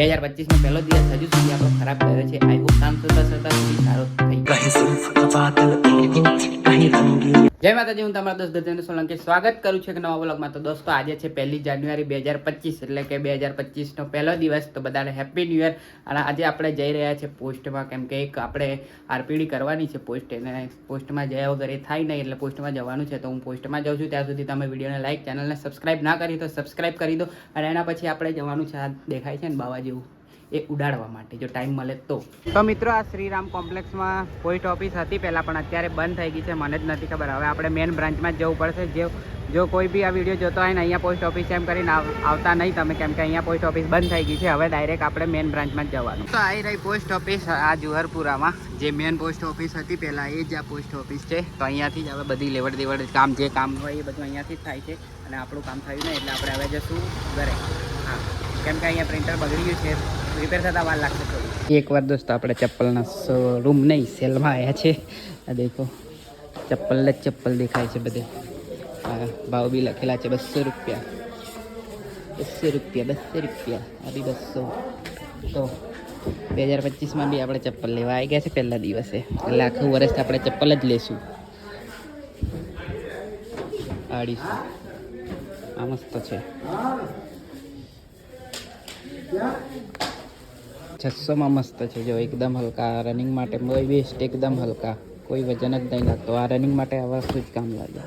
2025 નો પહેલો દિવસ હજુ સુધી આપણો ખરાબ ગયો છે. આઈ હોપ કામ થતા સુધી સારો થઈ જાય. જય માતાજી, હું તમારા દોસ્ત ગજેન્દ્ર સોલંકી સ્વાગત કરું છું એક નવા વ્લોગમાં. તો દોસ્તો આજે છે 1 જાન્યુઆરી 2025 એટલે કે 2025 નો પહેલો દિવસ. તો બધાને હેપી ન્યુ યર. અને આજે આપણે જઈ રહ્યા છીએ પોસ્ટમાં, કેમ કે એક આપણે આરપીડી કરવાની છે પોસ્ટ, અને પોસ્ટમાં જયા વગર એ થાય નહીં, એટલે પોસ્ટમાં જવાનું છે. તો હું પોસ્ટમાં જાઉં છું. ત્યાં સુધી તમે વિડીયોને લાઈક, ચેનલને સબસ્ક્રાઈબ ના કરી તો સબસ્ક્રાઈબ કરી દો. અને એના પછી આપણે જવાનું છે, આ દેખાય છે ને બાવા જેવું, એ ઉડાડવા માટે, જો ટાઈમ મળે તો મિત્રો આ શ્રીરામ કોમ્પ્લેક્સમાં પોસ્ટ ઓફિસ હતી પહેલાં, પણ અત્યારે બંધ થઈ ગઈ છે. મને જ નથી ખબર. હવે આપણે મેન બ્રાન્ચમાં જ જવું પડશે. જો કોઈ બી આ વિડીયો જોતો હોય ને અહીંયા પોસ્ટ ઓફિસ એમ કરીને આવતા નહીં તમે, કેમ કે અહીંયા પોસ્ટ ઓફિસ બંધ થઈ ગઈ છે. હવે ડાયરેક્ટ આપણે મેન બ્રાન્ચમાં જ જવાનું. તો આવી રહી પોસ્ટ ઓફિસ આ જુહરપુરામાં, જે મેન પોસ્ટ ઓફિસ હતી પહેલાં, એ જ આ પોસ્ટ ઓફિસ છે. તો અહીંયાથી જ હવે બધી લેવડ દેવડ કામ, જે કામ હોય એ બધું અહીંયાથી જ થાય છે. અને આપણું કામ થયું ને એટલે આપણે હવે જશું ઘરે. હા, કેમ કે અહીંયા પ્રિન્ટર બગડી ગયું છે, રિપેર થતાં વાર લાગશે થોડી. એકવાર દોસ્તો આપણે ચપ્પલના શોરૂમ નહીં, સેલમાં આવ્યા છે. આ દેખો, ચપ્પલ જ ચપ્પલ દેખાય છે બધે. હા, ભાવ બી લખેલા છે 200 રૂપિયા, 200 રૂપિયા, 200 રૂપિયા, આ બી 200. તો 2025માં બી આપણે ચપ્પલ લેવા આવી ગયા છે પહેલા દિવસે, એટલે આખું વર્ષ આપણે ચપ્પલ જ લેશું. 250 આ મસ્ત છે. 600માં મસ્ત છે. જો એકદમ હલકા, રનિંગ માટે બેસ્ટ, એકદમ હલકા, કોઈ વજન જ નહીં લાગતો. આ રનિંગ માટે આ વસ્તુ જ કામ લાગે.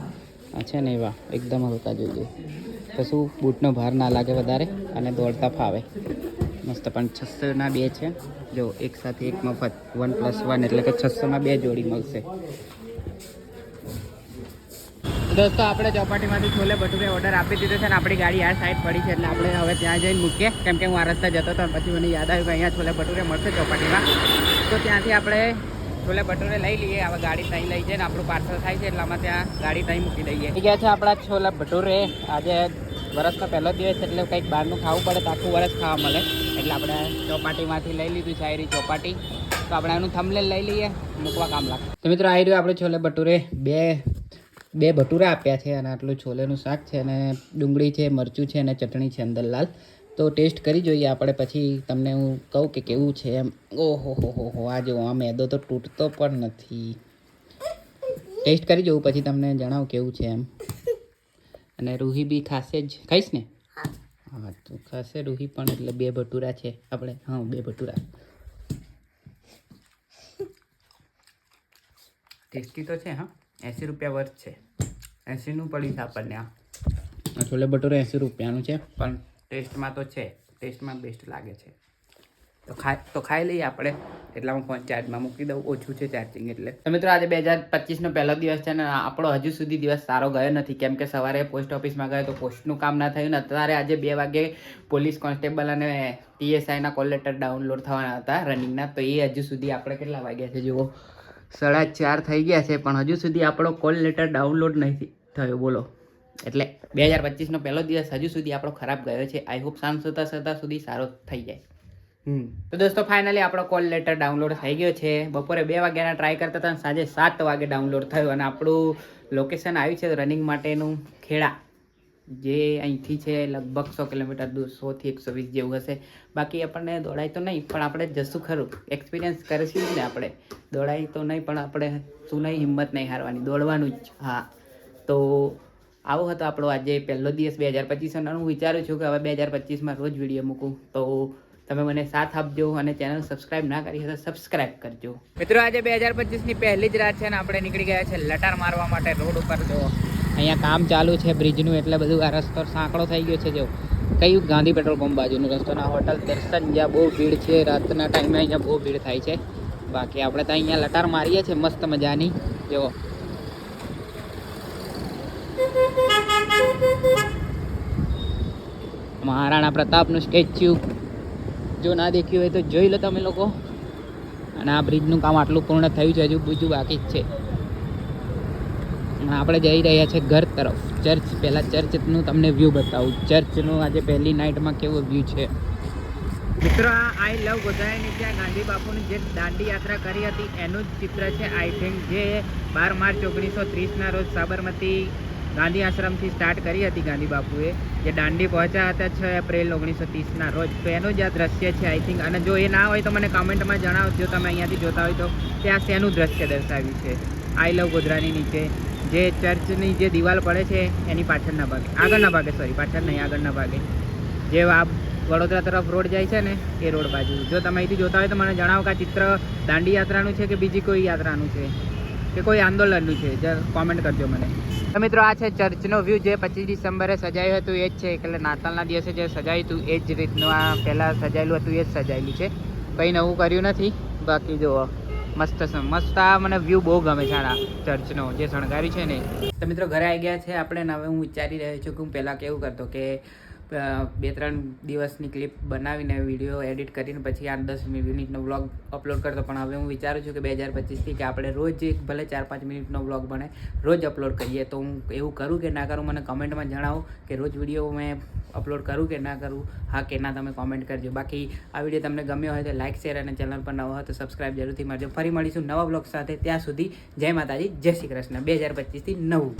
આ છે ને એવા એકદમ હલકા જોઈએ, તો શું બૂટનો ભાર ના લાગે વધારે અને દોડતા ફાવે મસ્ત. પણ 600ના 2 છે. જો એક સાથે એક મફત, 1+1, એટલે કે 600માં 2 જોડી મળશે. દોસ્તો આપણે ચોપાટીમાંથી છોલે ભટુરે ઓર્ડર આપી દીધો છે, અને આપણી ગાડી આ સાઈડ પડી છે, એટલે આપણે હવે ત્યાં જઈને મૂકીએ. કેમ કે હું આ રસ્તા જતો હતો, પછી મને યાદ આવ્યું કે અહીંયા છોલે ભટુરે મળશે ચોપાટીમાં. તો ત્યાંથી આપણે છોલે ભટુરે લઈ લઈએ. હવે ગાડી ત્યાં લઈ જઈને આપણું પાર્સલ થાય છે, એટલામાં ત્યાં ગાડી ત્યાં મૂકી દઈએ. થઈ ગયા છે આપણા છોલે ભટુરે. આજે વરસનો પહેલો દિવસ, એટલે કંઈક બહારનું ખાવું પડે તો આખું વરસ ખાવા મળે, એટલે આપણે ચોપાટીમાંથી લઈ લીધું છે. આયરી ચોપાટી. તો આપણે આનું થંબનેલ લઈ લઈએ, મૂકવા કામ લાગે. તો મિત્રો આવી રહ્યું આપણે છોલે ભટુરે. બે ભટુરા આપ્યા છે, અને આટલું છોલેનું શાક છે, અને ડુંગળી છે, મરચું છે, અને ચટણી છે અંદર લાલ. તો ટેસ્ટ કરી જોઈએ આપણે, પછી તમને હું કહું કે કેવું છે એમ. ઓહો હો, આ જો આ મેદો તો તૂટતો પણ નથી. ટેસ્ટ કરી જોઉં, પછી તમને જણાવું કેવું છે એમ. અને રૂહી બી ખાશે જ, ખાઈશ ને? હા, તો ખાશે રૂહી પણ. એટલે 2 ભટુરા છે આપણે. હા, 2 ભટુરા. ટેસ્ટી તો છે. હા, 80 રૂપિયા વર્થ છે. 80નું પડ્યું છે આપણને. આ છોલે ભટુરે 80 રૂપિયાનું છે, પણ ટેસ્ટમાં તો છે, ટેસ્ટમાં બેસ્ટ લાગે છે. તો ખાઈ લઈએ આપણે. એટલામાં ફોન ચાર્જમાં મૂકી દઉં, ઓછું છે ચાર્જિંગ એટલે. તો મિત્રો આજે 2025નો પહેલો દિવસ છે, ને આપણો હજુ સુધી દિવસ સારો ગયો નથી, કેમ કે સવારે પોસ્ટ ઓફિસમાં ગયો તો પોસ્ટનું કામ ના થયું ને. અત્યારે આજે 2 વાગે પોલીસ કોન્સ્ટેબલ અને TSIના કોલ લેટર ડાઉનલોડ થવાના હતા રનિંગના. તો એ હજુ સુધી આપણે કેટલા વાગ્યા છે જુઓ, 4:30 થઈ ગયા છે, પણ હજુ સુધી આપણો કોલ લેટર ડાઉનલોડ નથી થયો. બોલો. એટલે 2025નો પહેલો દિવસ હજુ સુધી આપણો ખરાબ ગયો છે. આઈ હોપ સાંજ થતાં સુધી સારો થઈ જાય. તો દોસ્તો ફાઇનલી આપણો કોલ લેટર ડાઉનલોડ થઈ ગયો છે. બપોરે 2 વાગ્યાના ટ્રાય કરતા હતા, સાંજે 7 વાગે ડાઉનલોડ થયું. અને આપણું લોકેશન આવ્યું છે રનિંગ માટેનું ખેડા, જે અહીંથી છે લગભગ 100 કિલોમીટર દૂર, 100 થી 120 જેવું હશે. બાકી આપણને દોડાય તો નહીં, પણ આપણે જશું ખરું. એક્સપિરિયન્સ કરીશું જ ને આપણે. દોડાય તો નહીં, પણ આપણે શું નહીં, હિંમત નહીં હારવાની, દોડવાનું જ. હા, તો આવો હતો આપણો આજે પહેલો દિવસ 2025. હું વિચારું છું કે હવે 2025માં રોજ વિડીયો મૂકું. તો તમે મને સાથ આપજો, અને ચેનલ સબસ્ક્રાઈબ ના કરી તો સબસ્ક્રાઈબ કરજો. મિત્રો આજે 2025ની પહેલી જ રાત છે, ને આપણે નીકળી ગયા છે લટાર મારવા માટે રોડ ઉપર. જો અહીંયા કામ ચાલુ છે બ્રિજનું, એટલે બધું આ રસ્તો સાંકડો થઈ ગયો છે. જો કયું ગાંધી પેટ્રોલ પંપ બાજુનો રસ્તો, ના હોટલ દર્શન, જ્યાં બહુ ભીડ છે. રાતના ટાઈમે અહીંયા બહુ ભીડ થાય છે. બાકી આપણે તો અહીંયા લટાર મારીએ છીએ મસ્ત મજાની. જો મહારાણા પ્રતાપનું સ્ટેચ્યુ, જો ના દેખ્યું હોય તો જોઈ લો તમે લોકો. અને આ બ્રિજનું કામ આટલું પૂર્ણ થયું છે, હજુ બીજું બાકી જ છે. આપણે જઈ રહ્યા છે ઘર તરફ. ચર્ચ, પહેલાં ચર્ચનું તમને વ્યૂ બતાવું. ચર્ચનું આજે પહેલી નાઇટમાં કેવો વ્યૂ છે મિત્રો. આ આઈ લવ ગોધાઈની ત્યાં ગાંધી બાપુની જે દાંડી યાત્રા કરી હતી એનું જ ચિત્ર છે આઈ થિંક, જે 12 માર્ચ 1930ના રોજ સાબરમતી ગાંધી આશ્રમથી સ્ટાર્ટ કરી હતી ગાંધી બાપુએ, જે દાંડી પહોંચ્યા હતા 6 એપ્રિલ 1930ના રોજ. તો એનું જ આ દ્રશ્ય છે આઈ થિંક. અને જો એ ના હોય તો મને કમેન્ટમાં જણાવજો, તમે અહીંયાથી જોતા હોય તો ત્યાં શેનું દ્રશ્ય દર્શાવ્યું છે. આઈ લવ ગોધરાની નીચે જે ચર્ચની જે દિવાલ પડે છે એની પાછળના ભાગે, આગળના ભાગે, સોરી પાછળ નહીં, આગળના ભાગે જે આ વડોદરા તરફ રોડ જાય છે ને એ રોડ બાજુ. જો તમે અહીંથી જોતા હોય તો મને જણાવો કે આ ચિત્ર દાંડી યાત્રાનું છે કે બીજી કોઈ યાત્રાનું છે કે કોઈ આંદોલનનું છે, જે કોમેન્ટ કરજો મને. તો મિત્રો આ છે ચર્ચનો વ્યૂ જે 25 ડિસેમ્બરે સજાયું હતું એ જ છે, એટલે નાતાલના દિવસે જે સજાયું હતું એ જ રીતનું આ પહેલાં સજાયેલું હતું એ જ સજાયેલું છે, કંઈ નવું કર્યું નથી. બાકી જુઓ મસ્ત આ મને વ્યૂ બહુ ગમે છે આ ચર્ચનો જે શણગાર્યું છે ને. તો મિત્રો ઘરે આવી ગયા છે આપણે. હવે હું વિચારી રહ્યો છું કે હું પહેલાં કેવું કરતો કે 2-3 દિવસની ક્લિપ બનાવીને વિડીયો એડિટ કરીને પછી 8-10 મિનિટનો વ્લોગ અપલોડ કરતો. પણ હવે હું વિચારું છું કે 2025થી કે આપણે રોજ ભલે 4-5 મિનિટનો વ્લોગ બને રોજ અપલોડ કરીએ. તો હું એવું કરું કે ના કરું, મને કમેન્ટમાં જણાવો કે રોજ વિડીયો મેં અપલોડ કરું કે ના કરું. હા કે ના તમે કોમેન્ટ કરજો. બાકી આ વિડીયો તમને ગમ્યો હોય તો લાઇક, શેર અને ચેનલ પર નવો હોય તો સબસ્ક્રાઈબ જરૂરથી મારજો. ફરી મળીશું નવા વ્લોગ સાથે. ત્યાં સુધી જય માતાજી, જય શ્રી કૃષ્ણ. 2025થી નવું.